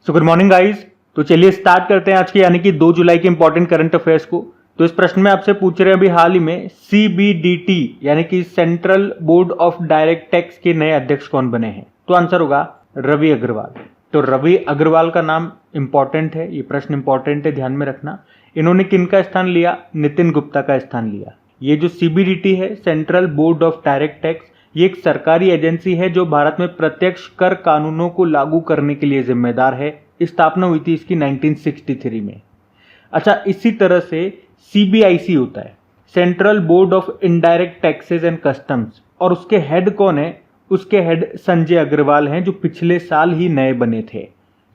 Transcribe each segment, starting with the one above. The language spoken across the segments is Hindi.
So good morning guys. तो चलिए स्टार्ट करते हैं आज की यानी कि 2 जुलाई के इंपॉर्टेंट करंट अफेयर्स को। तो इस प्रश्न में आपसे पूछ रहे हैं अभी हाल ही में CBDT यानी कि central board of direct tax के नए अध्यक्ष कौन बने हैं। तो आंसर होगा रवि अग्रवाल। तो रवि अग्रवाल का नाम इंपॉर्टेंट है, ये प्रश्न इंपॉर्टेंट है, ध्यान में रखना। इन्होंने किनका स्थान लिया? नितिन गुप्ता का स्थान लिया। ये जो CBDT है, central board of direct tax, ये एक सरकारी एजेंसी है जो भारत में प्रत्यक्ष कर कानूनों को लागू करने के लिए जिम्मेदार है। स्थापना हुई थी इसकी 1963 में। अच्छा, इसी तरह से CBIC होता है, central board of indirect taxes and customs, और उसके हेड कौन है? उसके हेड संजय अग्रवाल हैं जो पिछले साल ही नए बने थे।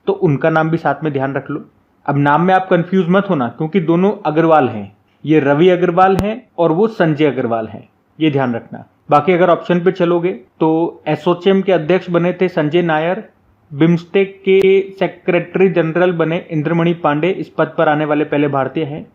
तो उनका नाम भी साथ में ध्यान रख लो। अब नाम में आप कंफ्यूज मत होना क्योंकि दोनों अग्रवाल हैं, ये रवि अग्रवाल हैं और वो संजय अग्रवाल हैं, ये ध्यान रखना। बाकी अगर ऑप्शन पे चलोगे तो एसोचैम के अध्यक्ष बने थे संजय नायर, बिम्स्टेक के सेक्रेटरी जनरल बने इंद्रमणि पांडे, इस पद पर आने वाले पहले भारतीय हैं,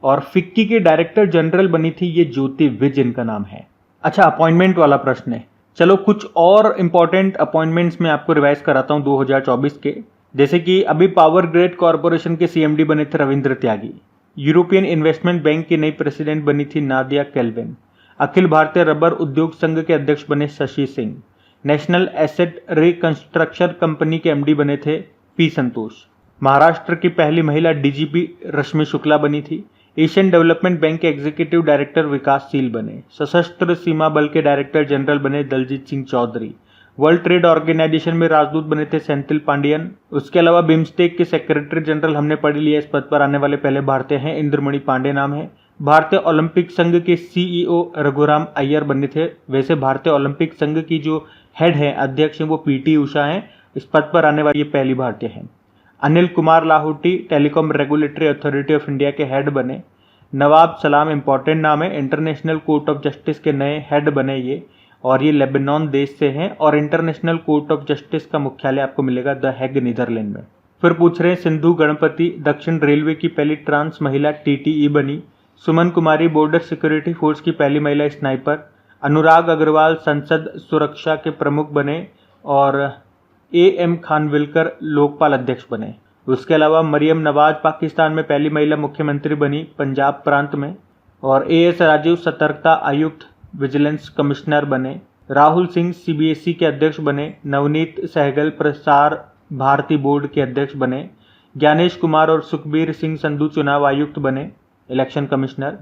और फिक्की के डायरेक्टर जनरल बनी थी ये ज्योति विज, इनका नाम है। अच्छा, अपॉइंटमेंट वाला प्रश्न है। चलो कुछ और इंपॉर्टेंट अपॉइंटमेंट्स में आपको रिवाइज कराता हूं 2024 के। जैसे कि अभी पावर ग्रिड कॉर्पोरेशन के CMD बने थे रविंद्र त्यागी, यूरोपियन इन्वेस्टमेंट बैंक की नई प्रेसिडेंट बनी थी नादिया केल्विन, अखिल भारतीय रबर उद्योग संघ के अध्यक्ष बने Shashi Singh, national asset reconstruction company के MD बने थे P संतोष, महाराष्ट्र की पहली महिला DGP रश्मि शुक्ला बनी थी, एशियन डेवलपमेंट बैंक के एग्जीक्यूटिव डायरेक्टर विकासशील बने, सशस्त्र सीमा बल के डायरेक्टर जनरल बने Daljit Singh Chaudhary, World Trade Organization में राजदूत बने थे सेंथिल पांडियन। उसके अलावा बिम्स्टेक के सेक्रेटरी जनरल हमने पढ़ लिया, इस पद पर आने वाले पहले भारतीय हैं, इंद्रमणि पांडे नाम है। भारतीय ओलंपिक संघ के CEO रघुराम अय्यर बने थे। वैसे भारतीय ओलंपिक संघ की जो हेड है, अध्यक्ष हैं, वो PT उषा हैं, इस पद पर आने वाली ये पहली भारतीय हैं। Anil Kumar Lahoti telecom regulatory authority of India के हेड बने। नवाब सलाम इंपॉर्टेंट नाम है, इंटरनेशनल कोर्ट ऑफ जस्टिस के नए हेड बने ये, और ये लेबनान देश से हैं, और इंटरनेशनल कोर्ट ऑफ जस्टिस का मुख्यालय आपको मिलेगा द हैग, नीदरलैंड में। फिर पूछ रहे हैं सिंधु गणपति दक्षिण रेलवे की पहली ट्रांस महिला TTE बनी, सुमन कुमारी बॉर्डर सिक्योरिटी फोर्स की पहली महिला स्नाइपर, अनुराग अग्रवाल संसद सुरक्षा के प्रमुख बने, और AM खानविलकर लोकपाल अध्यक्ष बने। उसके अलावा मरियम नवाज पाकिस्तान में पहली महिला मुख्यमंत्री बनी पंजाब प्रांत में, और AS राजीव सतर्कता आयुक्त विजिलेंस कमिश्नर बने। राहुल सिंह CBSE के अध्यक्ष बने। नवनीत सहगल प्रसार भारती बोर्ड के अध्यक्ष बने। ज्ञानेश कुमार और सुखबीर सिंह संधू चुनाव आयुक्त बने, इलेक्शन कमिश्नर।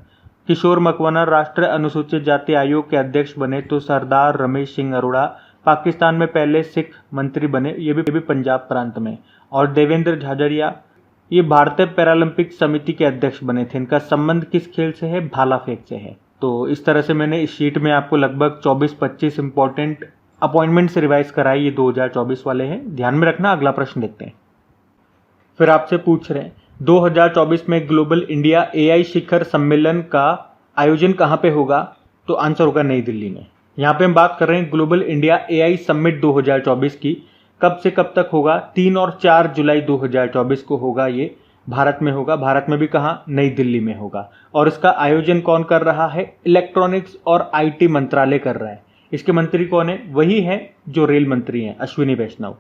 किशोर मकवाना राष्ट्रीय अनुसूचित जाति आयोग के अध्यक्ष बने। तो सरदार रमेश सिंह अरोड़ा पाकिस्तान में पहले सिख मंत्री बने, ये भी पंजाब प्रांत में। और देवेंद्र झाझड़िया ये भारतीय पैरालंपिक समिति के अध्यक्ष बने थे। इनका संबंध किस खेल से है? भाला फेंक से है। तो इस तरह से मैंने इस शीट में आपको लगभग 24-25 इंपॉर्टेंट अपॉइंटमेंट्स रिवाइज कराई, ये 2024 वाले हैं, ध्यान में रखना। अगला प्रश्न देखते हैं। फिर आपसे पूछ रहे हैं 2024 में ग्लोबल इंडिया AI शिखर सम्मेलन का आयोजन कहाँ पे होगा? तो आंसर होगा नई दिल्ली में। यहाँ पे हम बात कर रहे हैं ग्लोबल इंडिया AI समिट 2024 की। कब से कब तक होगा? 3 और 4 जुलाई 2024 को होगा, ये भारत में होगा। भारत में भी कहाँ? नई दिल्ली में होगा। और इसका आयोजन कौन कर रहा है? इलेक्ट्रॉनिक्स और IT मंत्रालय कर रहा है। इसके मंत्री कौन है? वही है जो रेल मंत्री हैं, अश्विनी वैष्णव।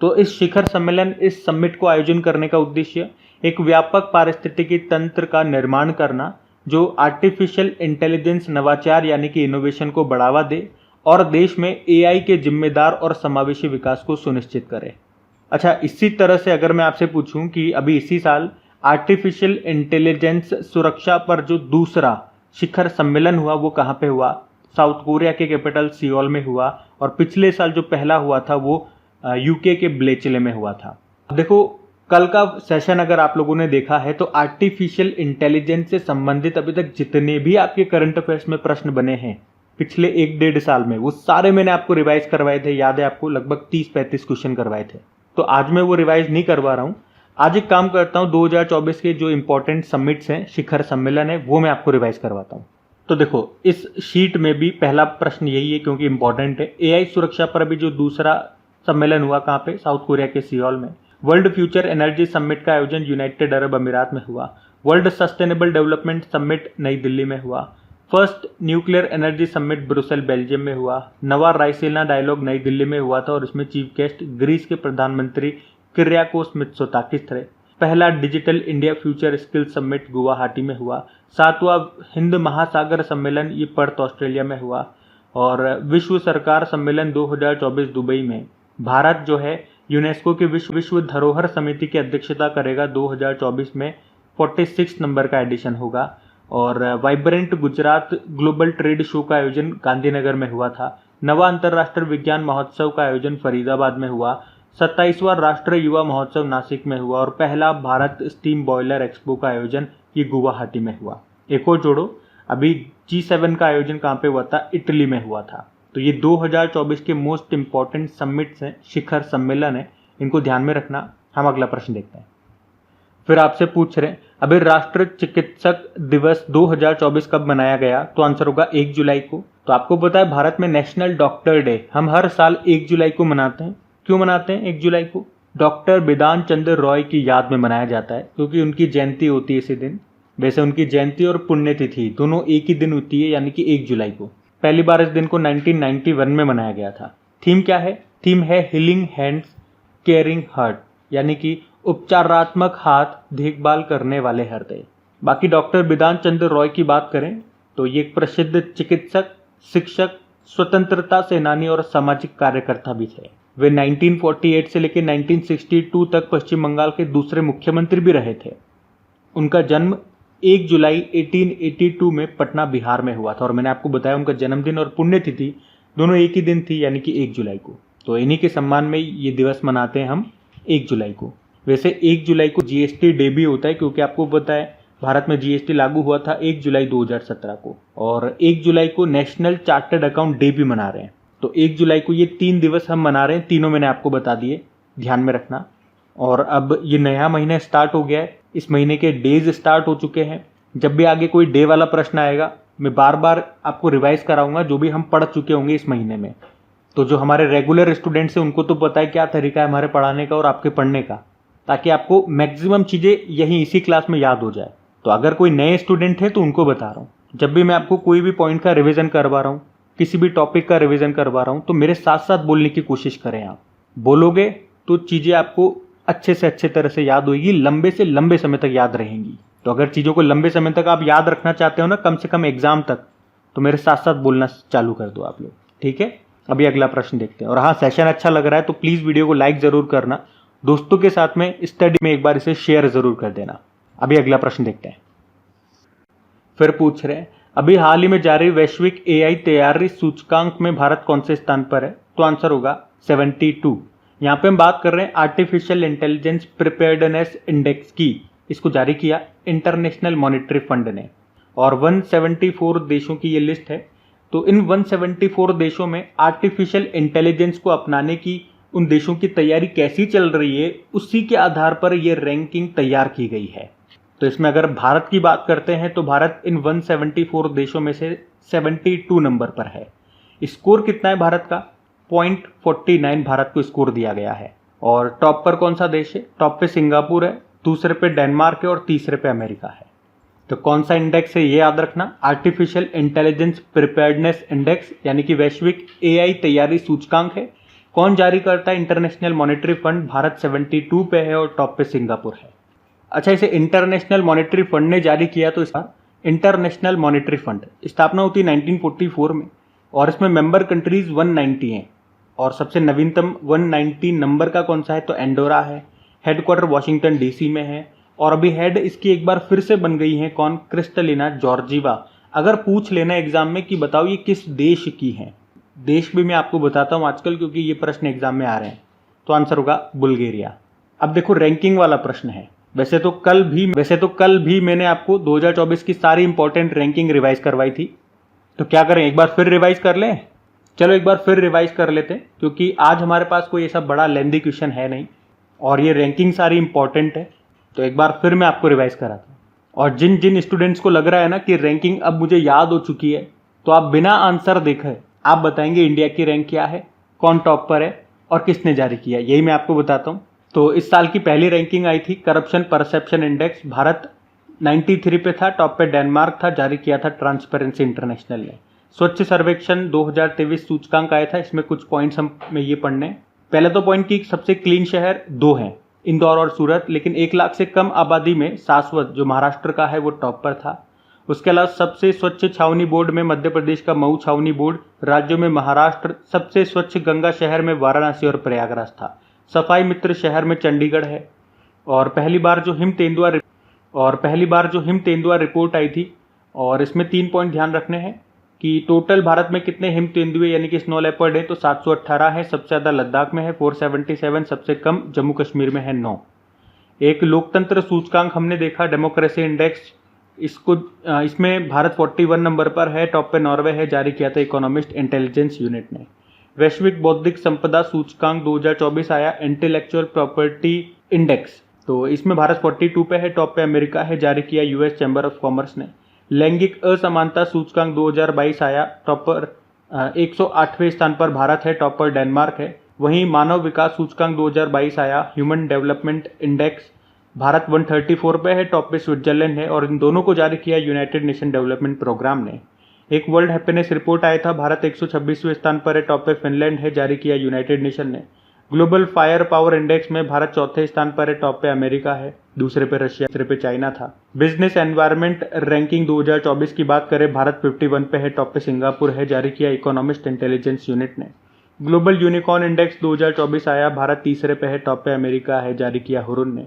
तो इस शिखर सम्मेलन, इस समिट को आयोजन करने का उद्देश्य एक व्यापक पारिस्थितिकी तंत्र का निर्माण करना जो आर्टिफिशियल इंटेलिजेंस नवाचार यानी कि इनोवेशन को बढ़ावा दे और देश में AI के जिम्मेदार और समावेशी विकास को सुनिश्चित करे। अच्छा, इसी तरह से अगर मैं आपसे पूछूं कि अभी इसी साल आर्टिफिशियल इंटेलिजेंस सुरक्षा पर जो दूसरा शिखर सम्मेलन हुआ वो कहाँ पे हुआ? साउथ कोरिया के कैपिटल सियोल में हुआ, और पिछले साल जो पहला हुआ था वो UK के ब्लेचले में हुआ था। देखो, कल का सेशन अगर आप लोगों ने देखा है तो आर्टिफिशियल इंटेलिजेंस से संबंधित अभी तक जितने भी आपके करंट अफेयर्स में प्रश्न बने हैं पिछले 1-1.5 साल में, वो सारे मैंने आपको रिवाइज करवाए थे। याद है आपको? लगभग 30-35 क्वेश्चन करवाए थे। तो आज मैं वो रिवाइज नहीं करवा रहा हूँ। आज एक काम करता हूँ, 2024 के जो इंपॉर्टेंट समिट्स हैं, शिखर सम्मेलन है, वो मैं आपको रिवाइज करवाता हूँ। तो देखो, इस शीट में भी पहला प्रश्न यही है क्योंकि इंपॉर्टेंट है। AI सुरक्षा पर अभी जो दूसरा सम्मेलन हुआ कहाँ पे? साउथ कोरिया के सियोल में। वर्ल्ड फ्यूचर एनर्जी समिट का आयोजन यूनाइटेड अरब अमीरात में हुआ। वर्ल्ड सस्टेनेबल डेवलपमेंट समिट नई दिल्ली में हुआ। First nuclear energy summit Brussels Belgium में हुआ। नवा रायसीना डायलॉग नई दिल्ली में हुआ था और इसमें चीफ गेस्ट ग्रीस के प्रधानमंत्री किर्याकोस मित्सोताकिस रहे। पहला digital India future skill summit Guwahati में हुआ। 7वां हिंद महासागर सम्मेलन ये पर्थ ऑस्ट्रेलिया में हुआ। और विश्व सरकार सम्मेलन 2024 दुबई में। भारत जो है यूनेस्को की विश्व धरोहर समिति की अध्यक्षता करेगा 2024 में। 46 नंबर का एडिशन होगा। और vibrant Gujarat global trade show का आयोजन गांधीनगर में हुआ था। 9वां अंतर्राष्ट्रीय विज्ञान महोत्सव का आयोजन फरीदाबाद में हुआ। 27वां राष्ट्रीय युवा महोत्सव नासिक में हुआ। और पहला भारत स्टीम बॉयलर एक्सपो का आयोजन ये गुवाहाटी में हुआ। एक और जोड़ो, अभी G7 का आयोजन कहाँ पे हुआ था? इटली में हुआ था। तो ये 2024 के मोस्ट इंपॉर्टेंट समिट्स हैं, शिखर सम्मेलन है, इनको ध्यान में रखना। हम अगला प्रश्न देखते हैं। फिर आपसे पूछ रहे हैं अभी राष्ट्रीय चिकित्सक दिवस 2024 कब मनाया गया? तो आंसर होगा 1 जुलाई को। तो आपको पता है भारत में नेशनल डॉक्टर डे हम हर साल 1 जुलाई को मनाते हैं। क्यों मनाते हैं 1 जुलाई को? डॉक्टर बिधान चंद्र रॉय की याद में मनाया जाता है क्योंकि उनकी जयंती होती है इसी दिन। वैसे उनकी जयंती और पुण्यतिथि दोनों एक ही दिन होती है, यानी कि 1 जुलाई को। पहली बार इस दिन को 1991 में मनाया गया था। थीम क्या है? थीम है हीलिंग हैंड्स केयरिंग हार्ट, यानी कि उपचारात्मक हाथ देखभाल करने वाले हृदय। बाकी डॉक्टर बिधान चंद्र रॉय की बात करें तो ये एक प्रसिद्ध चिकित्सक, शिक्षक, स्वतंत्रता सेनानी और सामाजिक कार्यकर्ता भी थे। वे 1948 से लेकर 1962 तक पश्चिम बंगाल के दूसरे मुख्यमंत्री भी रहे थे। उनका जन्म 1 जुलाई 1882 में पटना बिहार में हुआ था। और मैंने आपको बताया उनका जन्मदिन और पुण्यतिथि दोनों एक ही दिन थी, यानी कि 1 जुलाई को। तो इन्हीं के सम्मान में ये दिवस मनाते हैं हम 1 जुलाई को। वैसे 1 जुलाई को GST डे भी होता है क्योंकि आपको पता है भारत में GST लागू हुआ था 1 जुलाई 2017 को। और 1 जुलाई को नेशनल चार्टर्ड अकाउंट डे भी मना रहे हैं। तो 1 जुलाई को ये 3 दिवस हम मना रहे हैं, तीनों मैंने आपको बता दिए, ध्यान में रखना। और अब ये नया महीना स्टार्ट हो गया है, इस महीने के डेज स्टार्ट हो चुके हैं। जब भी आगे कोई डे वाला प्रश्न आएगा मैं बार बार आपको रिवाइज कराऊंगा जो भी हम पढ़ चुके होंगे इस महीने में। तो जो हमारे रेगुलर स्टूडेंट्स हैं उनको तो पता है क्या तरीका है हमारे पढ़ाने का और आपके पढ़ने का, ताकि आपको मैक्सिमम चीज़ें यहीं इसी क्लास में याद हो जाए। तो अगर कोई नए स्टूडेंट है तो उनको बता रहा हूँ, जब भी मैं आपको कोई भी पॉइंट का रिवीजन करवा रहा हूँ, किसी भी टॉपिक का रिवीजन करवा रहा हूँ, तो मेरे साथ साथ बोलने की कोशिश करें। आप बोलोगे तो चीज़ें आपको अच्छे से अच्छे तरह से याद होगी, लंबे से लंबे समय तक याद रहेंगी। तो अगर चीज़ों को लंबे समय तक आप याद रखना चाहते हो ना, कम से कम एग्जाम तक, तो मेरे साथ साथ बोलना चालू कर दो आप लोग, ठीक है। अभी अगला प्रश्न देखते हैं। और हाँ, सेशन अच्छा लग रहा है तो प्लीज़ वीडियो को लाइक ज़रूर करना, दोस्तों के साथ में स्टडी में एक बार इसे शेयर ज़रूर कर देना। अभी अगला प्रश्न देखते हैं। फिर पूछ रहे हैं अभी हाल ही में जारी वैश्विक AI तैयारी सूचकांक में भारत कौन से स्थान पर है? तो आंसर होगा 72। यहाँ पे हम बात कर रहे हैं आर्टिफिशियल इंटेलिजेंस प्रिपेयर्डनेस इंडेक्स की। इसको जारी किया इंटरनेशनल मॉनेटरी फंड ने और 174 देशों की ये लिस्ट है। तो इन 174 देशों में आर्टिफिशियल इंटेलिजेंस को अपनाने की उन देशों की तैयारी कैसी चल रही है, उसी के आधार पर यह रैंकिंग तैयार की गई है। तो इसमें अगर भारत की बात करते हैं तो भारत इन 174 देशों में से 72 नंबर पर है। स्कोर कितना है भारत का? 0.49 भारत को स्कोर दिया गया है। और टॉप पर कौन सा देश है? टॉप पे सिंगापुर है, दूसरे पे डेनमार्क है और तीसरे पे अमेरिका है। तो कौन सा इंडेक्स है ये याद रखना, आर्टिफिशियल इंटेलिजेंस प्रिपेयर्डनेस इंडेक्स, यानी कि वैश्विक AI तैयारी सूचकांक है। कौन जारी करता है? International monetary fund. भारत 72 पे है और टॉप पे सिंगापुर है। अच्छा, इसे इंटरनेशनल मॉनेटरी फंड ने जारी किया। तो इसका इंटरनेशनल मॉनेटरी फंड स्थापना होती है 1944 में और इसमें मेंबर कंट्रीज 190 हैं। और सबसे नवीनतम 190 नंबर का कौन सा है? तो एंडोरा है। हेडक्वार्टर वॉशिंगटन DC में है। और अभी हेड इसकी एक बार फिर से बन गई है कौन? Kristalina Georgieva. अगर पूछ लेना एग्जाम में कि बताओ ये किस देश की है, देश भी मैं आपको बताता हूँ आजकल क्योंकि ये प्रश्न एग्जाम में आ रहे हैं। तो आंसर होगा बुल्गारिया। अब देखो रैंकिंग वाला प्रश्न है। वैसे तो कल भी मैंने आपको 2024 की सारी इंपॉर्टेंट रैंकिंग रिवाइज करवाई थी। तो क्या करें, एक बार फिर रिवाइज कर लें? चलो एक बार फिर रिवाइज कर लेते हैं क्योंकि आज हमारे पास कोई ऐसा बड़ा लेंदी क्वेश्चन है नहीं और ये रैंकिंग सारी इंपॉर्टेंट है। तो एक बार फिर मैं आपको रिवाइज कराता हूँ। और जिन जिन स्टूडेंट्स को लग रहा है ना कि रैंकिंग अब मुझे याद हो चुकी है, तो आप बिना आंसर देखे आप बताएंगे इंडिया की रैंक क्या है, कौन टॉप पर है और किसने जारी किया, यही मैं आपको बताता हूँ। तो इस साल की पहली रैंकिंग आई थी करप्शन परसेप्शन इंडेक्स। भारत 93 पे था, टॉप पे डेनमार्क था, जारी किया था ट्रांसपेरेंसी इंटरनेशनल ने। स्वच्छ सर्वेक्षण 2023 सूचकांक आया था, इसमें कुछ पॉइंट्स हम में ये पढ़ने। पहला तो पॉइंट कि सबसे क्लीन शहर दो हैं, इंदौर और सूरत, लेकिन 1 लाख से कम आबादी में सारस्वत जो महाराष्ट्र का है वो टॉप पर था। उसके अलावा सबसे स्वच्छ छावनी बोर्ड में मध्य प्रदेश का मऊ छावनी बोर्ड, राज्यों में महाराष्ट्र, सबसे स्वच्छ गंगा शहर में वाराणसी और प्रयागराज था। सफाई मित्र शहर में चंडीगढ़ है। और पहली बार जो हिम तेंदुआ रिपोर्ट आई थी, और इसमें 3 पॉइंट ध्यान रखने हैं कि टोटल भारत में कितने हिम तेंदुए यानी कि स्नो लेपर्ड है, तो 718 है, सबसे ज़्यादा लद्दाख में है 477, सबसे कम जम्मू कश्मीर में है 9। एक लोकतंत्र सूचकांक हमने देखा, डेमोक्रेसी इंडेक्स, इसमें भारत 41 नंबर पर है, टॉप पे नॉर्वे है, जारी किया था इकोनॉमिस्ट इंटेलिजेंस यूनिट ने। वैश्विक बौद्धिक संपदा सूचकांक 2024 आया, इंटेलेक्चुअल प्रॉपर्टी इंडेक्स, तो इसमें भारत 42 पे है, टॉप पे अमेरिका है, जारी किया यूएस चैम्बर ऑफ कॉमर्स ने। लैंगिक असमानता सूचकांक 2022 आया, टॉप पर 108वें स्थान पर भारत है, टॉप पर डेनमार्क है। वहीं मानव विकास सूचकांक 2022 आया, ह्यूमन डेवलपमेंट इंडेक्स, भारत 134 पे है, टॉप पे स्विट्जरलैंड है, और इन दोनों को जारी किया यूनाइटेड नेशन डेवलपमेंट प्रोग्राम ने। एक वर्ल्ड हैप्पीनेस रिपोर्ट आया था, भारत 126वें स्थान पर है, टॉप पे फिनलैंड है, जारी किया यूनाइटेड नेशन ने। ग्लोबल फायर पावर इंडेक्स में भारत 4थे स्थान पर है, टॉप पे अमेरिका है, दूसरे पे रशिया, तीसरे पे चाइना था। बिजनेस एनवायरनमेंट रैंकिंग 2024 की बात करें, भारत 51 पे है, टॉप पे सिंगापुर है, जारी किया इकोनॉमिस्ट इंटेलिजेंस यूनिट ने। ग्लोबल यूनिकॉर्न इंडेक्स 2024 आया, भारत तीसरे पे है, टॉप पे अमेरिका है, जारी किया हुरुन ने।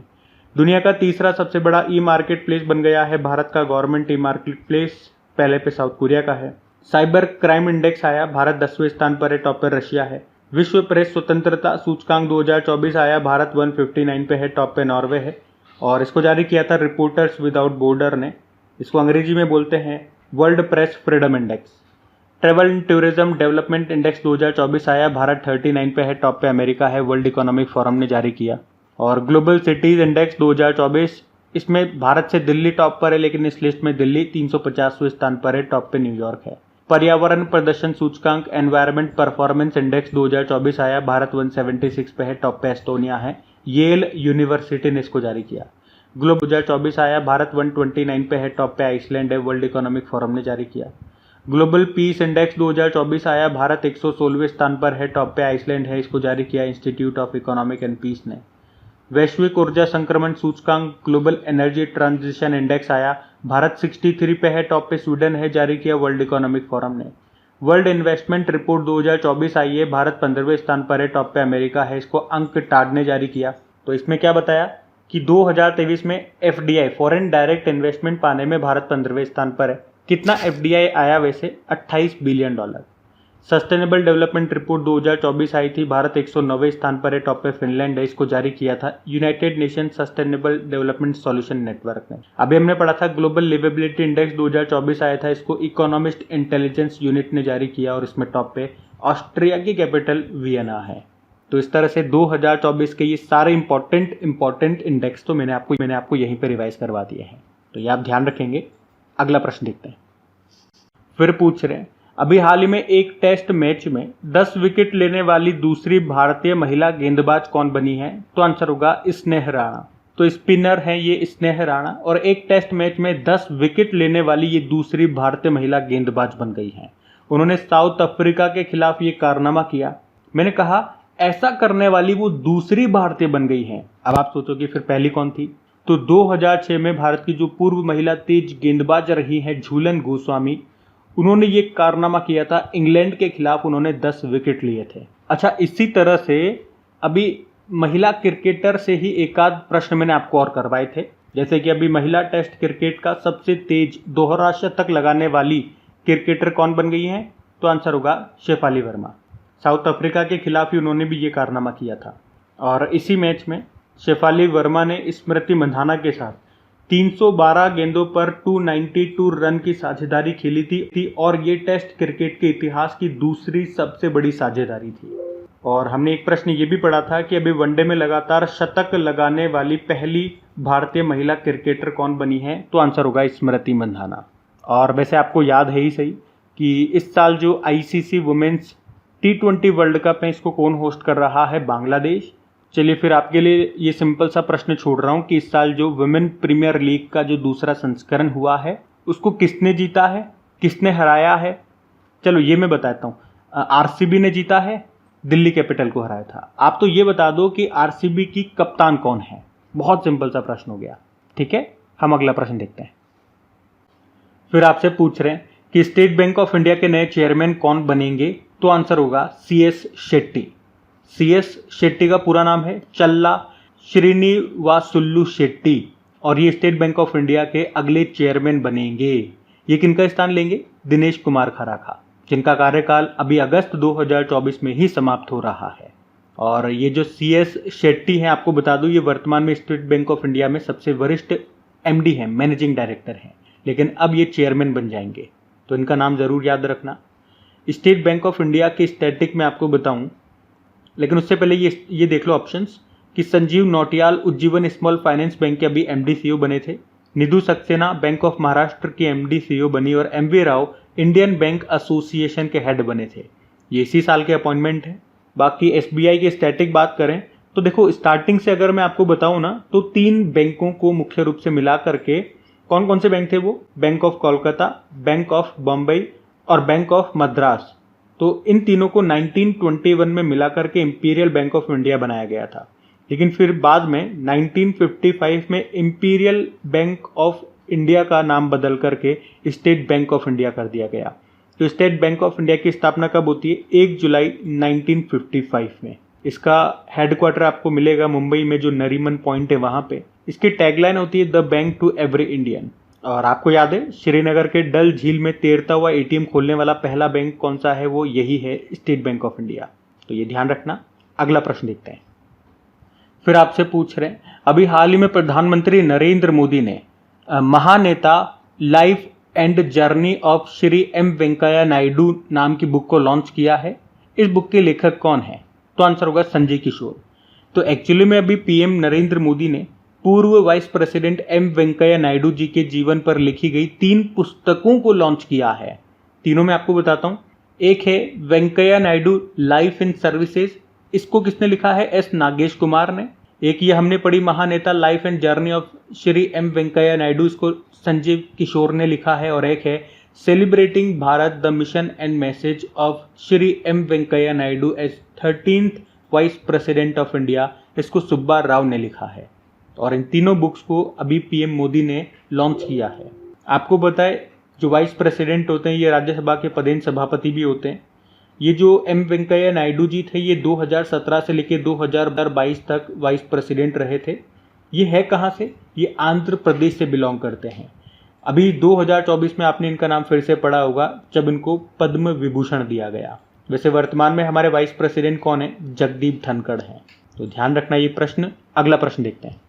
दुनिया का तीसरा सबसे बड़ा ई मार्केट प्लेस बन गया है भारत का गवर्नमेंट ई मार्केट प्लेस, पहले पे साउथ कोरिया का है। साइबर क्राइम इंडेक्स आया, भारत 10वें स्थान पर है, टॉप पर रशिया है। विश्व प्रेस स्वतंत्रता सूचकांक 2024 आया, भारत 159 पे है, टॉप पे नॉर्वे है, और इसको जारी किया था रिपोर्टर्स विदाउट बॉर्डर ने। इसको अंग्रेजी में बोलते हैं world press freedom index. Travel and tourism development index 2024 आया, भारत 39 पे है, टॉप पे अमेरिका है, वर्ल्ड इकोनॉमिक फोरम ने जारी किया। और ग्लोबल सिटीज इंडेक्स 2024, इसमें भारत से दिल्ली टॉप पर है, लेकिन इस लिस्ट में दिल्ली 350वें स्थान पर है, टॉप पे न्यूयॉर्क है। पर्यावरण प्रदर्शन सूचकांक एनवायरमेंट परफॉर्मेंस इंडेक्स 2024 आया, भारत 176 पे है, टॉप पे एस्टोनिया है, येल यूनिवर्सिटी ने इसको जारी किया। ग्लोबल 2024 आया, भारत 129 पे है, टॉप पे आइसलैंड है, वर्ल्ड इकोनॉमिक फोरम ने जारी किया। ग्लोबल पीस इंडेक्स 2024 आया, भारत 116वें स्थान पर है, टॉप पे आइसलैंड है, इसको जारी किया Institute of Economic and Peace ने। वैश्विक ऊर्जा संक्रमण सूचकांक ग्लोबल एनर्जी ट्रांजिशन इंडेक्स आया, भारत 63 पे है, टॉप पे स्वीडन है, जारी किया वर्ल्ड इकोनॉमिक फोरम ने। वर्ल्ड इन्वेस्टमेंट रिपोर्ट 2024 आई है, भारत 15वें स्थान पर है, टॉप पे अमेरिका है, इसको अंक टाड ने जारी किया। तो इसमें क्या बताया कि 2023 में एफडीआई फॉरेन डायरेक्ट इन्वेस्टमेंट पाने में भारत 15वें स्थान पर है। कितना एफडीआई आया वैसे? $28 बिलियन। सस्टेनेबल डेवलपमेंट रिपोर्ट 2024 आई थी, भारत 109वें स्थान पर है, टॉप पे फिनलैंड है, इसको जारी किया था United nation sustainable development solution network ने। अभी हमने पढ़ा था ग्लोबल लिवेबिलिटी इंडेक्स 2024 आया था, इसको इकोनॉमिस्ट इंटेलिजेंस यूनिट ने जारी किया, और इसमें टॉप पे ऑस्ट्रिया की कैपिटल वियना है। तो इस तरह से 2024 के ये सारे इंपॉर्टेंट इंडेक्स तो मैंने आपको यहीं पे रिवाइज करवा दिए हैं, तो ये आप ध्यान रखेंगे। अगला प्रश्न देखते हैं। फिर पूछ रहे हैं, अभी हाल ही में एक टेस्ट मैच में 10 विकेट लेने वाली दूसरी भारतीय महिला गेंदबाज कौन बनी है? तो आंसर होगा स्नेह राणा। तो स्पिनर है ये स्नेह राणा, और एक टेस्ट मैच में 10 विकेट लेने वाली ये दूसरी भारतीय महिला गेंदबाज बन गई हैं। उन्होंने साउथ अफ्रीका के खिलाफ ये कारनामा किया। मैंने कहा ऐसा करने वाली वो दूसरी भारतीय बन गई हैं। अब आप सोचोगे फिर पहली कौन थी? तो 2006 में भारत की जो पूर्व महिला तेज गेंदबाज रही है झूलन गोस्वामी, उन्होंने ये कारनामा किया था, इंग्लैंड के खिलाफ उन्होंने 10 विकेट लिए थे। अच्छा, इसी तरह से अभी महिला क्रिकेटर से ही एक आध प्रश्न मैंने आपको और करवाए थे, जैसे कि अभी महिला टेस्ट क्रिकेट का सबसे तेज दोहरा शतक लगाने वाली क्रिकेटर कौन बन गई है? तो आंसर होगा शेफाली वर्मा। साउथ अफ्रीका के खिलाफ ही उन्होंने भी ये कारनामा किया था, और इसी मैच में शेफाली वर्मा ने स्मृति मंधाना के साथ 312 गेंदों पर 292 रन की साझेदारी खेली थी, और ये टेस्ट क्रिकेट के इतिहास की दूसरी सबसे बड़ी साझेदारी थी। और हमने एक प्रश्न ये भी पढ़ा था कि अभी वनडे में लगातार शतक लगाने वाली पहली भारतीय महिला क्रिकेटर कौन बनी है? तो आंसर होगा स्मृति मंधाना। और वैसे आपको याद है ही सही कि इस साल जो ICC women's T20 world cup है, इसको कौन होस्ट कर रहा है? बांग्लादेश। चलिए फिर आपके लिए ये सिंपल सा प्रश्न छोड़ रहा हूँ कि इस साल जो वुमेन प्रीमियर लीग का जो दूसरा संस्करण हुआ है, उसको किसने जीता है, किसने हराया है? चलो ये मैं बताता हूँ। आरसीबी ने जीता है, दिल्ली कैपिटल को हराया था। आप तो ये बता दो कि आरसीबी की कप्तान कौन है। बहुत सिंपल सा प्रश्न हो गया। ठीक है, हम अगला प्रश्न देखते हैं। फिर आपसे पूछ रहे हैं कि स्टेट बैंक ऑफ इंडिया के नए चेयरमैन कौन बनेंगे, तो आंसर होगा CS शेट्टी। CS शेट्टी का पूरा नाम है चल्ला श्रीनिवासुलु शेट्टी और ये स्टेट बैंक ऑफ इंडिया के अगले चेयरमैन बनेंगे। ये किनका स्थान लेंगे? दिनेश कुमार खरा का, जिनका कार्यकाल अभी अगस्त 2024 में ही समाप्त हो रहा है। और ये जो CS शेट्टी हैं, आपको बता दूं, ये वर्तमान में स्टेट बैंक ऑफ इंडिया में सबसे वरिष्ठ MD हैं, मैनेजिंग डायरेक्टर हैं, लेकिन अब ये चेयरमैन बन जाएंगे, तो इनका नाम जरूर याद रखना। स्टेट बैंक ऑफ इंडिया के स्टैटिक में आपको बताऊं, लेकिन उससे पहले ये देख लो ऑप्शंस कि Sanjeev Nautiyal Ujjivan small finance bank के अभी MD CEO बने थे, निधु सक्सेना बैंक ऑफ महाराष्ट्र की MD CEO बनी और MV Rao Indian bank association के हेड बने थे। ये इसी साल के अपॉइंटमेंट है। बाकी SBI के स्टैटिक बात करें तो देखो, स्टार्टिंग से अगर मैं आपको बताऊं ना, तो 3 बैंकों को मुख्य रूप से मिला करके, कौन कौन से बैंक थे वो? Bank of Kolkata, bank of Bombay और बैंक ऑफ मद्रास। तो इन तीनों को 1921 में मिला करके इंपीरियल बैंक ऑफ इंडिया बनाया गया था, लेकिन फिर बाद में 1955 में इंपीरियल बैंक ऑफ इंडिया का नाम बदल करके स्टेट बैंक ऑफ इंडिया कर दिया गया। तो स्टेट बैंक ऑफ इंडिया की स्थापना कब होती है? 1 जुलाई 1955 में। इसका हेडक्वार्टर आपको मिलेगा मुंबई में, जो नरीमन पॉइंट है वहां पे। इसकी टैगलाइन होती है the bank to every Indian. और आपको याद है, श्रीनगर के डल झील में तैरता हुआ ATM खोलने वाला पहला बैंक कौन सा है? वो यही है, स्टेट बैंक ऑफ इंडिया। तो ये ध्यान रखना। अगला प्रश्न देखते हैं। फिर आपसे पूछ रहे हैं, अभी हाल ही में प्रधानमंत्री नरेंद्र मोदी ने Mahaneta life and journey of Shri M Venkaiah Naidu नाम की बुक को लॉन्च किया है। इस बुक के लेखक कौन है? तो आंसर होगा संजय किशोर। तो एक्चुअली में अभी PM नरेंद्र मोदी ने पूर्व vice president M Venkaiah Naidu ji के जीवन पर लिखी गई 3 पुस्तकों को लॉन्च किया है। तीनों में आपको बताता हूं। एक है Venkaiah Naidu life in services, इसको किसने लिखा है? S नागेश कुमार ने। एक ये हमने पढ़ी Mahaneta life and journey of Shri M Venkaiah Naidu, इसको संजीव किशोर ने लिखा है। और एक है celebrating Bharat the mission and message of Shri M Venkaiah Naidu as 13th vice president of India, इसको सुब्बा राव ने लिखा है। और इन तीनों बुक्स को अभी PM मोदी ने लॉन्च किया है। आपको बताए, जो वाइस प्रेसिडेंट होते हैं ये राज्यसभा के पदेन सभापति भी होते हैं। ये जो M वेंकैया नायडू जी थे, ये 2017 से लेकर 2022 तक वाइस प्रेसिडेंट रहे थे। ये है कहाँ से? ये आंध्र प्रदेश से बिलोंग करते हैं। अभी 2024 में आपने इनका नाम फिर से पढ़ा होगा, जब इनको पद्म विभूषण दिया गया। वैसे वर्तमान में हमारे वाइस प्रेसिडेंट कौन है? जगदीप धनखड़ हैं। तो ध्यान रखना ये प्रश्न। अगला प्रश्न देखते हैं।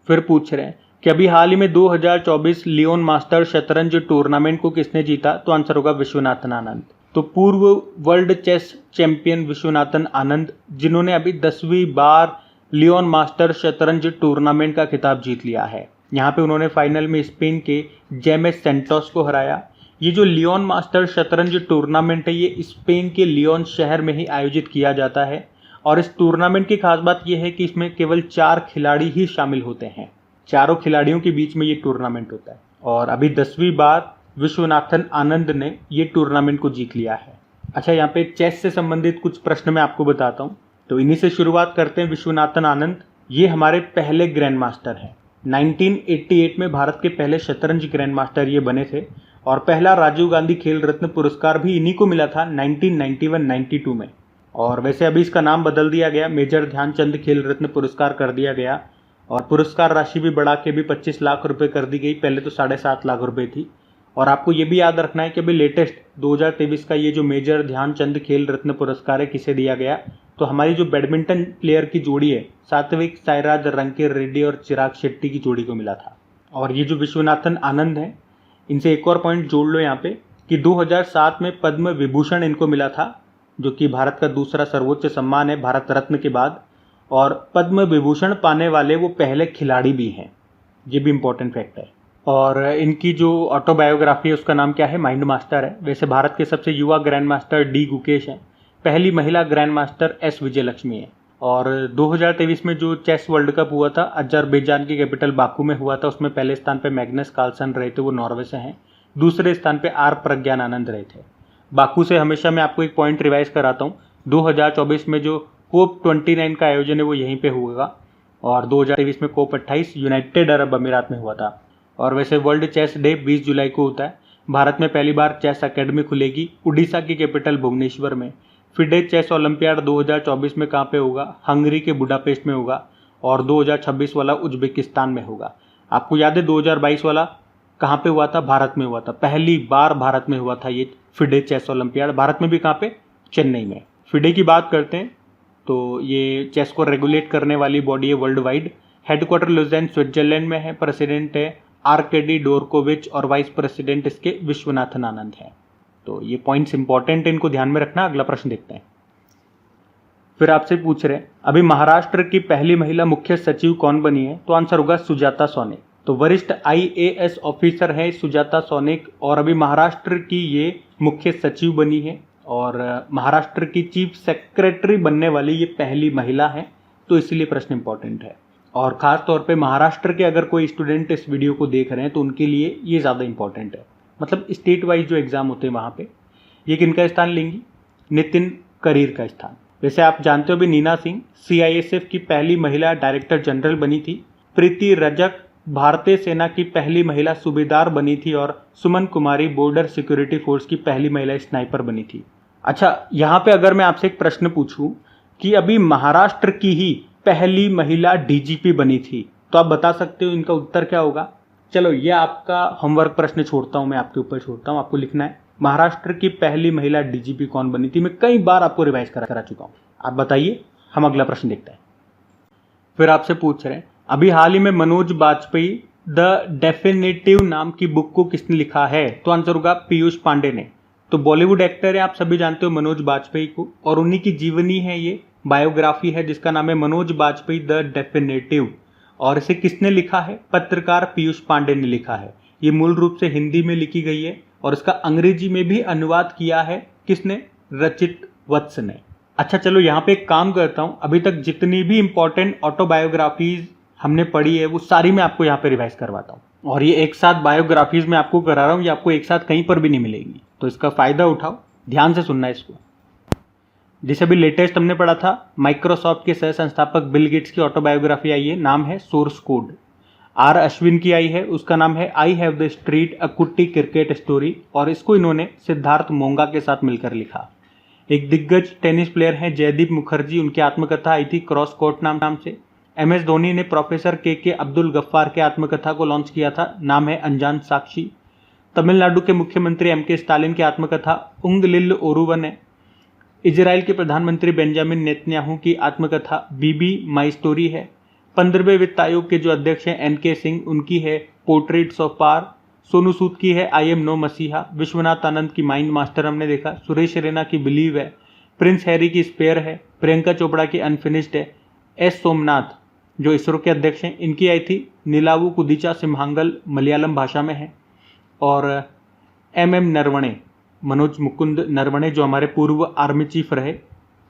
फिर पूछ रहे हैं कि अभी हाल ही में 2024 लियोन मास्टर शतरंज टूर्नामेंट को किसने जीता? तो आंसर होगा विश्वनाथन आनंद। तो पूर्व world chess champion Viswanathan Anand, जिन्होंने अभी 10वीं बार लियोन मास्टर शतरंज टूर्नामेंट का खिताब जीत लिया है। यहाँ पे उन्होंने फाइनल में स्पेन के जेमेस सेंटोस को हराया। ये जो लियोन मास्टर शतरंज टूर्नामेंट है, ये स्पेन के लियोन शहर में ही आयोजित किया जाता है। और इस टूर्नामेंट की खास बात यह है कि इसमें केवल 4 खिलाड़ी ही शामिल होते हैं। चारों खिलाड़ियों के बीच में ये टूर्नामेंट होता है। और अभी 10वीं बार विश्वनाथन आनंद ने ये टूर्नामेंट को जीत लिया है। अच्छा, यहाँ पे चेस से संबंधित कुछ प्रश्न मैं आपको बताता हूँ, तो इन्हीं से शुरुआत करते हैं। विश्वनाथन आनंद ये हमारे पहले ग्रैंड मास्टर हैं। 1988 में भारत के पहले शतरंज ग्रैंड मास्टर ये बने थे। और पहला राजीव गांधी खेल रत्न पुरस्कार भी इन्हीं को मिला था 1991-92 में। और वैसे अभी इसका नाम बदल दिया गया, मेजर ध्यानचंद खेल रत्न पुरस्कार कर दिया गया। और पुरस्कार राशि भी बढ़ा के भी 25 लाख रुपए कर दी गई, पहले तो 7.5 लाख रुपए थी। और आपको ये भी याद रखना है कि अभी लेटेस्ट 2023 का ये जो मेजर ध्यानचंद खेल रत्न पुरस्कार है, किसे दिया गया? तो हमारी जो बैडमिंटन प्लेयर की जोड़ी है, सात्विक साईराज रंकीरेड्डी और चिराग शेट्टी की जोड़ी को मिला था। और ये जो विश्वनाथन आनंद है, इनसे एक और पॉइंट जोड़ लो यहाँ पे कि 2007 में पद्म विभूषण इनको मिला था, जो कि भारत का दूसरा सर्वोच्च सम्मान है भारत रत्न के बाद। और पद्म विभूषण पाने वाले वो पहले खिलाड़ी भी हैं, ये भी इंपॉर्टेंट फैक्ट है। और इनकी जो ऑटोबायोग्राफी है उसका नाम क्या है? माइंड मास्टर है। वैसे भारत के सबसे युवा ग्रैंड मास्टर D गुकेश हैं। पहली महिला ग्रैंड मास्टर S विजयलक्ष्मी है। और 2023 में जो चेस वर्ल्ड कप हुआ था, अजरबैजान की कैपिटल बाकू में हुआ था, उसमें पहले स्थान पे मैग्नस कार्लसन रहे थे, वो नॉर्वे से हैं। दूसरे स्थान पे R प्रज्ञान आनंद रहे थे। बाकू से हमेशा मैं आपको एक पॉइंट रिवाइज कराता हूँ 2024 में जो कोप 29 का आयोजन है वो यहीं पे होगा, और 2023 में कोप 28 यूनाइटेड अरब अमीरात में हुआ था। और वैसे वर्ल्ड चेस डे 20 जुलाई को होता है। भारत में पहली बार चेस अकेडमी खुलेगी उड़ीसा की कैपिटल भुवनेश्वर में। फिडे चेस ओलंपियाड 2024 में कहाँ पे होगा? हंगरी के बुडापेस्ट में होगा। और 2026 वाला उज्बेकिस्तान में होगा। आपको याद है 2022 वाला कहाँ पे हुआ था? भारत में हुआ था। पहली बार भारत में हुआ था ये फिडे चेस ओलंपियाड। भारत में भी कहाँ पे? चेन्नई में। फिडे की बात करते हैं तो ये चेस को रेगुलेट करने वाली बॉडी है वर्ल्ड वाइड। हेडक्वार्टर लुज़ेन स्विट्जरलैंड में है। प्रेसिडेंट है आर्केडी डोरकोविच और वाइस प्रेसिडेंट इसके विश्वनाथन आनंद हैं। तो ये पॉइंट्स इंपॉर्टेंट है, इनको ध्यान में रखना। अगला प्रश्न देखते हैं। फिर आपसे पूछ रहे हैं अभी महाराष्ट्र की पहली महिला मुख्य सचिव कौन बनी है? तो आंसर होगा सुजाता सोनिक। तो वरिष्ठ IAS ऑफिसर है सुजाता सोनिक और अभी महाराष्ट्र की ये मुख्य सचिव बनी है और महाराष्ट्र की चीफ सेक्रेटरी बनने वाली ये पहली महिला है। तो इसीलिए प्रश्न इंपॉर्टेंट है और ख़ास तौर पे महाराष्ट्र के अगर कोई स्टूडेंट इस वीडियो को देख रहे हैं तो उनके लिए ये ज़्यादा इंपॉर्टेंट है। मतलब स्टेट वाइज जो एग्ज़ाम होते हैं वहाँ पे ये किनका स्थान लेंगी? नितिन करीर का स्थान। वैसे आप जानते हो भी नीना सिंह CISF की पहली महिला डायरेक्टर जनरल बनी थी। प्रीति रजक भारतीय सेना की पहली महिला सूबेदार बनी थी और सुमन कुमारी बॉर्डर सिक्योरिटी फोर्स की पहली महिला स्नाइपर बनी थी। अच्छा, यहाँ पे अगर मैं आपसे एक प्रश्न पूछूं कि अभी महाराष्ट्र की ही पहली महिला DGP बनी थी तो आप बता सकते हो इनका उत्तर क्या होगा? चलो ये आपका होमवर्क प्रश्न छोड़ता हूँ, मैं आपके ऊपर छोड़ता हूँ। आपको लिखना है महाराष्ट्र की पहली महिला DGP कौन बनी थी। मैं कई बार आपको रिवाइज करा चुका हूँ, आप बताइए। हम अगला प्रश्न देखते हैं। फिर आपसे पूछ रहे हैं अभी हाल ही में मनोज बाजपेयी द डेफिनेटिव नाम की बुक को किसने लिखा है? तो आंसर होगा पीयूष पांडे ने। तो बॉलीवुड एक्टर है, आप सभी जानते हो मनोज बाजपेयी को, और उन्हीं की जीवनी है, ये बायोग्राफी है जिसका नाम है मनोज बाजपेयी द डेफिनेटिव। और इसे किसने लिखा है? पत्रकार पीयूष पांडे ने लिखा है। ये मूल रूप से हिंदी में लिखी गई है और इसका अंग्रेजी में भी अनुवाद किया है किसने? रचित वत्स ने। अच्छा चलो यहाँ पे एक काम करता हूँ, अभी तक जितनी भी इंपॉर्टेंट ऑटोबायोग्राफीज हमने पढ़ी है वो सारी मैं आपको यहाँ पे रिवाइज करवाता हूँ। और ये एक साथ बायोग्राफीज में आपको करा रहा हूँ, ये आपको एक साथ कहीं पर भी नहीं मिलेगी, तो इसका फायदा उठाओ, ध्यान से सुनना इसको। जैसे अभी लेटेस्ट हमने पढ़ा था माइक्रोसॉफ्ट के सह संस्थापक बिल गेट्स की ऑटोबायोग्राफी आई है, नाम है सोर्स कोड। R अश्विन की आई है, उसका नाम है आई हैव द स्ट्रीट अ कुट्टी क्रिकेट स्टोरी, और इसको इन्होंने सिद्धार्थ मोंगा के साथ मिलकर लिखा। एक दिग्गज टेनिस प्लेयर हैं जयदीप मुखर्जी, उनकी आत्मकथा आई थी क्रॉस कोर्ट नाम से। MS धोनी ने प्रोफेसर के अब्दुल गफ्फार के आत्मकथा को लॉन्च किया था, नाम है अनजान साक्षी। तमिलनाडु के मुख्यमंत्री MK स्टालिन की आत्मकथा उंग लिल ओरुवन है। इजराइल के प्रधानमंत्री बेंजामिन नेतन्याहू की आत्मकथा बीबी माई स्टोरी है। 15वें वित्त आयोग के जो अध्यक्ष हैं NK सिंह, उनकी है portraits of power. Sonu Sood की है आई एम नो मसीहा। विश्वनाथ आनंद की माइंड मास्टर हमने देखा। सुरेश रैना की बिलीव है। प्रिंस हैरी की स्पेयर है। प्रियंका चोपड़ा की अनफिनिश्ड है। S सोमनाथ जो इसरो के अध्यक्ष हैं, इनकी आई थी नीलावु कुदिचा सिम्हांगल, मलयालम भाषा में है। और MM नरवणे, मनोज मुकुंद नरवणे जो हमारे पूर्व आर्मी चीफ रहे,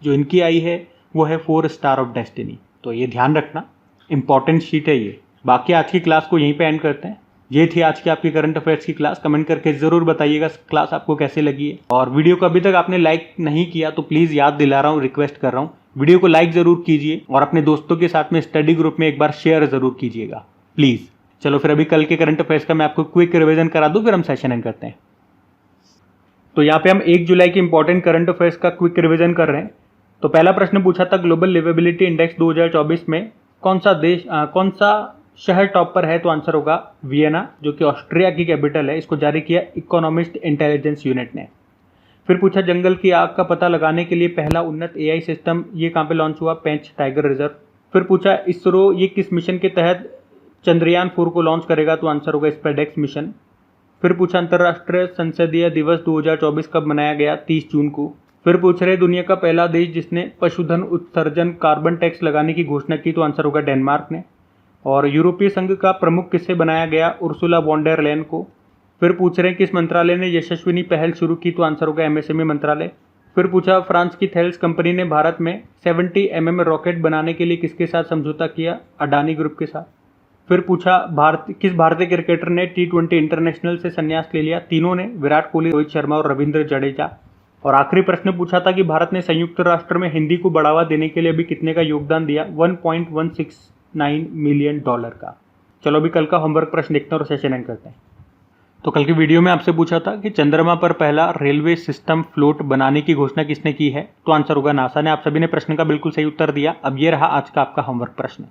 जो इनकी आई है वो है 4 स्टार ऑफ डेस्टिनी। तो ये ध्यान रखना, इंपॉर्टेंट शीट है ये। बाकी आज की क्लास को यहीं पे एंड करते हैं। ये थी आज की आपकी करंट अफेयर्स की क्लास। कमेंट करके जरूर बताइएगा क्लास आपको कैसे लगी है। और वीडियो को अभी तक आपने लाइक नहीं किया तो प्लीज याद दिला रहा हूँ, रिक्वेस्ट कर रहा हूँ, वीडियो को लाइक जरूर कीजिए और अपने दोस्तों के साथ में स्टडी ग्रुप में एक बार शेयर जरूर कीजिएगा प्लीज। चलो फिर अभी कल के करंट अफेयर्स का मैं आपको क्विक रिवीजन करा दूं, फिर हम सेशन एंड करते हैं। तो यहाँ पे हम 1 जुलाई के इंपॉर्टेंट करंट अफेयर्स का क्विक रिवीजन कर रहे हैं। तो पहला प्रश्न पूछा था ग्लोबल लिवेबिलिटी इंडेक्स 2024 में कौन सा शहर टॉप पर है? तो आंसर होगा वियना, जो कि ऑस्ट्रिया की कैपिटल है। इसको जारी किया इकोनॉमिस्ट इंटेलिजेंस यूनिट ने। फिर पूछा जंगल की आग का पता लगाने के लिए पहला उन्नत AI सिस्टम ये कहाँ पे लॉन्च हुआ? पेंच टाइगर रिजर्व। फिर पूछा इसरो ये किस मिशन के तहत चंद्रयान 4 को लॉन्च करेगा? तो आंसर होगा स्पेडेक्स मिशन। फिर पूछा अंतर्राष्ट्रीय संसदीय दिवस 2024 कब मनाया गया? 30 जून को। फिर पूछ रहे दुनिया का पहला देश जिसने पशुधन उत्सर्जन कार्बन टैक्स लगाने की घोषणा की? तो आंसर होगा डेनमार्क ने। और यूरोपीय संघ का प्रमुख किससे बनाया गया? उर्सुला वॉन डेर लेयन को। फिर पूछ रहे हैं किस मंत्रालय ने यशस्विनी पहल शुरू की? तो आंसर होगा MSME मंत्रालय। फिर पूछा फ्रांस की थेल्स कंपनी ने भारत में 70 mm रॉकेट बनाने के लिए किसके साथ समझौता किया? अडानी ग्रुप के साथ। फिर पूछा किस भारतीय क्रिकेटर ने T20 इंटरनेशनल से संन्यास ले लिया? तीनों ने, विराट कोहली, रोहित शर्मा और रविंद्र जडेजा। और आखिरी प्रश्न पूछा था कि भारत ने संयुक्त राष्ट्र में हिंदी को बढ़ावा देने के लिए अभी कितने का योगदान दिया, $1.169 मिलियन का। चलो अभी कल का होमवर्क प्रश्न देखते हैं और सेशन एंड करते हैं। तो कल की वीडियो में आपसे पूछा था कि चंद्रमा पर पहला रेलवे सिस्टम फ्लोट बनाने की घोषणा किसने की है, तो आंसर होगा नासा ने। आप सभी ने प्रश्न का बिल्कुल सही उत्तर दिया। अब ये रहा आज का आपका होमवर्क प्रश्न।